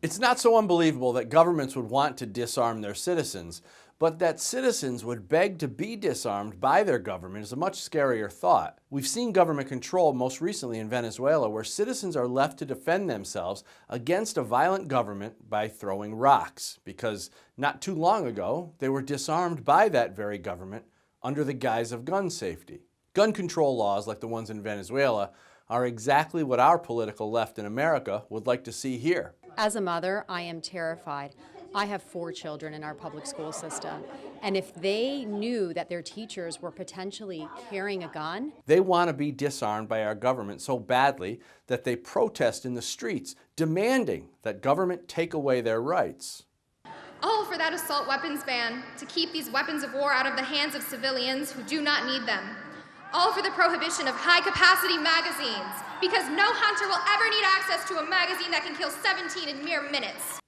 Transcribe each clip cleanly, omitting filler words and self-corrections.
It's not so unbelievable that governments would want to disarm their citizens, but that citizens would beg to be disarmed by their government is a much scarier thought. We've seen government control most recently in Venezuela, where citizens are left to defend themselves against a violent government by throwing rocks, because not too long ago they were disarmed by that very government under the guise of gun safety. Gun control laws like the ones in Venezuela are exactly what our political left in America would like to see here. As a mother, I am terrified. I have 4 children in our public school system, and if they knew that their teachers were potentially carrying a gun, they want to be disarmed by our government so badly that they protest in the streets, demanding that government take away their rights. All for that assault weapons ban, to keep these weapons of war out of the hands of civilians who do not need them. All for the prohibition of high-capacity magazines, because no hunter will ever need access to a magazine that can kill 17 in mere minutes.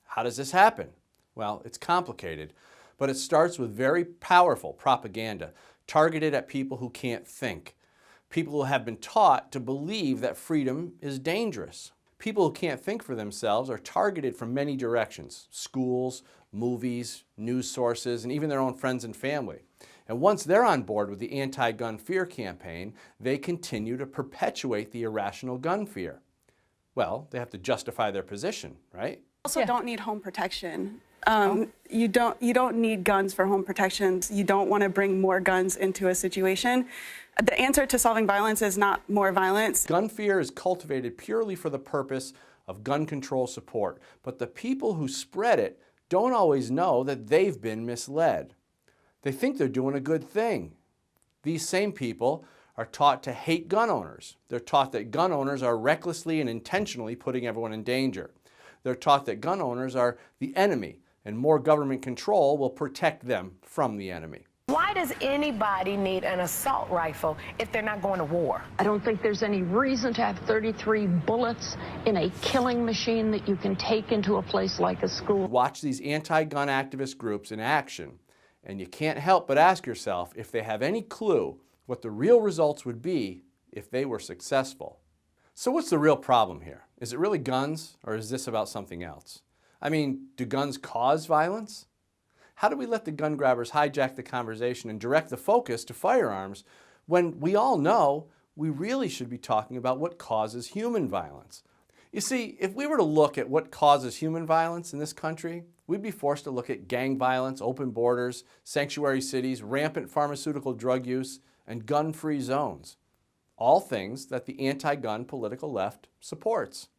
How does this happen? Well, it's complicated, but it starts with very powerful propaganda targeted at people who can't think. People who have been taught to believe that freedom is dangerous. People who can't think for themselves are targeted from many directions: schools, movies, news sources, and even their own friends and family. And once they're on board with the anti-gun fear campaign, they continue to perpetuate the irrational gun fear. Well, they have to justify their position, right? Also don't need home protection. You don't need guns for home protection. You don't want to bring more guns into a situation. The answer to solving violence is not more violence. Gun fear is cultivated purely for the purpose of gun control support, but the people who spread it don't always know that they've been misled. They think they're doing a good thing. These same people are taught to hate gun owners. They're taught that gun owners are recklessly and intentionally putting everyone in danger. They're taught that gun owners are the enemy, and more government control will protect them from the enemy. Why does anybody need an assault rifle if they're not going to war? I don't think there's any reason to have 33 bullets in a killing machine that you can take into a place like a school. Watch these anti-gun activist groups in action, and you can't help but ask yourself if they have any clue what the real results would be if they were successful. So what's the real problem here? Is it really guns, or is this about something else? I mean, do guns cause violence? How do we let the gun grabbers hijack the conversation and direct the focus to firearms when we all know we really should be talking about what causes human violence? You see, if we were to look at what causes human violence in this country, we'd be forced to look at gang violence, open borders, sanctuary cities, rampant pharmaceutical drug use, and gun-free zones. All things that the anti-gun political left supports.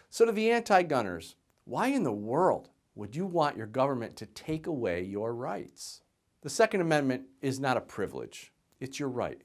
So to the anti-gunners, why in the world would you want your government to take away your rights? The Second Amendment is not a privilege. It's your right.